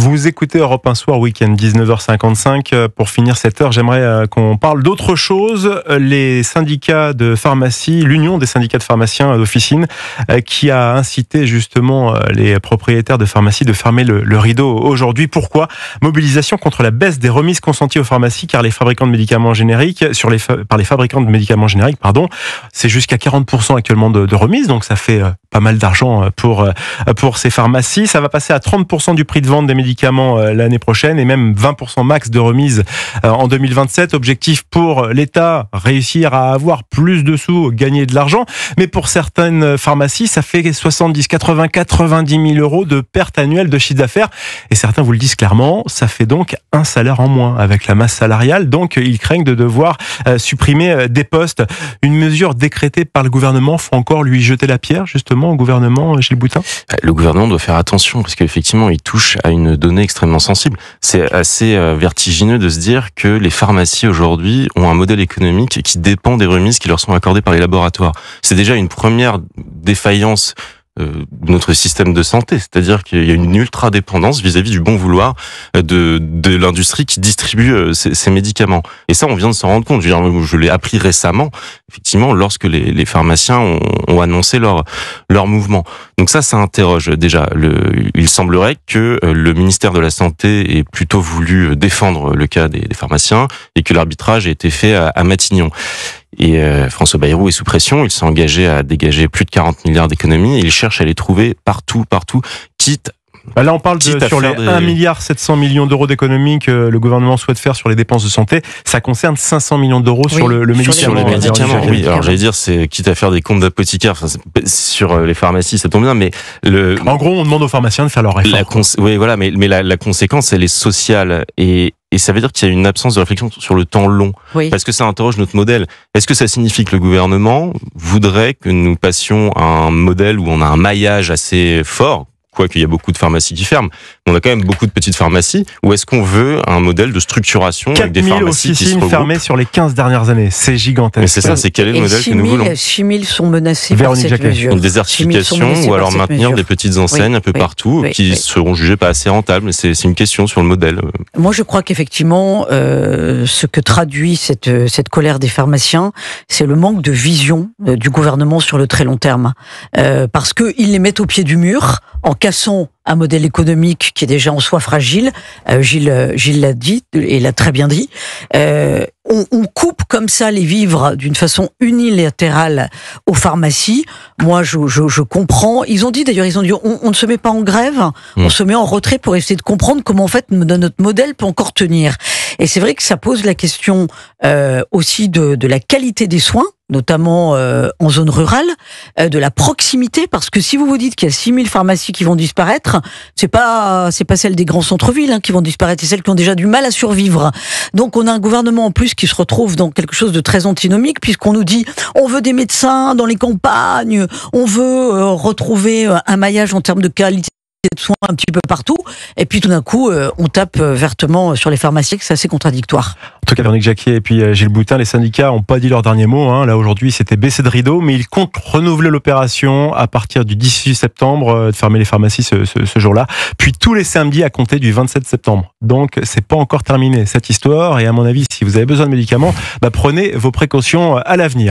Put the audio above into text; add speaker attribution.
Speaker 1: Vous écoutez Europe 1 Soir Week-end, 19h55. Pour finir cette heure, j'aimerais qu'on parle d'autre chose. Les syndicats de pharmacie, l'Union des syndicats de pharmaciens d'officine, qui a incité justement les propriétaires de pharmacie de fermer le rideau aujourd'hui. Pourquoi ? Mobilisation contre la baisse des remises consenties aux pharmacies, car les fabricants de médicaments génériques, par les fabricants de médicaments génériques, c'est jusqu'à 40% actuellement de remises, donc ça fait pas mal d'argent pour ces pharmacies. Ça va passer à 30% du prix de vente des médicaments l'année prochaine et même 20% max de remise en 2027. Objectif pour l'État, réussir à avoir plus de sous, gagner de l'argent. Mais pour certaines pharmacies, ça fait 70, 80, 90 000 euros de perte annuelle de chiffre d'affaires. Et certains vous le disent clairement, ça fait donc un salaire en moins avec la masse salariale. Donc ils craignent de devoir supprimer des postes. Une mesure décrétée par le gouvernement, faut encore lui jeter la pierre justement au gouvernement, Gilles Boutin ?
Speaker 2: Le gouvernement doit faire attention parce qu'effectivement, il touche à une donnée extrêmement sensible. C'est assez vertigineux de se dire que les pharmacies aujourd'hui ont un modèle économique qui dépend des remises qui leur sont accordées par les laboratoires. C'est déjà une première défaillance de notre système de santé, c'est-à-dire qu'il y a une ultra-dépendance vis-à-vis du bon vouloir de l'industrie qui distribue ces médicaments. Et ça, on vient de s'en rendre compte. Je l'ai appris récemment, effectivement, lorsque les pharmaciens ont annoncé leur mouvement. Donc ça interroge déjà. Il semblerait que le ministère de la Santé ait plutôt voulu défendre le cas des pharmaciens et que l'arbitrage ait été fait à Matignon. Et François Bayrou est sous pression, il s'est engagé à dégager plus de 40 milliards d'économies, et il cherche à les trouver partout, quitte...
Speaker 1: Là, on parle sur les 1,7 milliard d'euros d'économies que le gouvernement souhaite faire sur les dépenses de santé. Ça concerne 500 millions d'euros sur le médicament.
Speaker 2: Sur les médicaments, oui. Alors, j'allais dire, c'est quitte à faire des comptes d'apothicaires. Sur les pharmacies, ça tombe bien, mais
Speaker 1: en gros, on demande aux pharmaciens de faire leur effort.
Speaker 2: Oui, voilà, mais la conséquence, elle est sociale et ça veut dire qu'il y a une absence de réflexion sur le temps long. Oui. Parce que ça interroge notre modèle. Est-ce que ça signifie que le gouvernement voudrait que nous passions à un modèle où on a un maillage assez fort, quoiqu'il y a beaucoup de pharmacies qui ferment, on a quand même beaucoup de petites pharmacies, ou est-ce qu'on veut un modèle de structuration avec des pharmacies qui se regroupent ? 4 000 officines fermées
Speaker 1: sur les 15 dernières années, c'est gigantesque.
Speaker 2: Mais c'est ça, c'est quel est le modèle que nous voulons ?
Speaker 3: 6 000 sont menacés par cette mesure.
Speaker 2: Une désertification, ou alors maintenir des petites enseignes un peu partout, qui seront jugées pas assez rentables, mais c'est une question sur le modèle.
Speaker 3: Moi, je crois qu'effectivement, ce que traduit cette colère des pharmaciens, c'est le manque de vision du gouvernement sur le très long terme. Parce qu'ils les mettent au pied du mur, en cassant un modèle économique qui est déjà en soi fragile. Gilles l'a dit, et l'a très bien dit. On coupe comme ça les vivres d'une façon unilatérale aux pharmacies. Moi, je comprends. Ils ont dit, on ne se met pas en grève, on se met en retrait pour essayer de comprendre comment, en fait, notre modèle peut encore tenir. Et c'est vrai que ça pose la question aussi de la qualité des soins, notamment en zone rurale, de la proximité, parce que si vous vous dites qu'il y a 6 000 pharmacies qui vont disparaître, c'est pas celles des grands centres-villes qui vont disparaître, c'est celles qui ont déjà du mal à survivre. Donc on a un gouvernement en plus qui se retrouve dans quelque chose de très antinomique, puisqu'on nous dit on veut des médecins dans les campagnes, on veut retrouver un maillage en termes de qualité de soins un petit peu partout, et puis tout d'un coup on tape vertement sur les pharmacies, c'est assez contradictoire.
Speaker 1: En tout cas, Véronique Jacquier et puis Gilles Boutin, les syndicats n'ont pas dit leur dernier mot. Là aujourd'hui, c'était baisser de rideau, mais ils comptent renouveler l'opération à partir du 18 septembre, de fermer les pharmacies ce jour-là, puis tous les samedis à compter du 27 septembre. Donc c'est pas encore terminé cette histoire, et à mon avis, si vous avez besoin de médicaments, prenez vos précautions à l'avenir.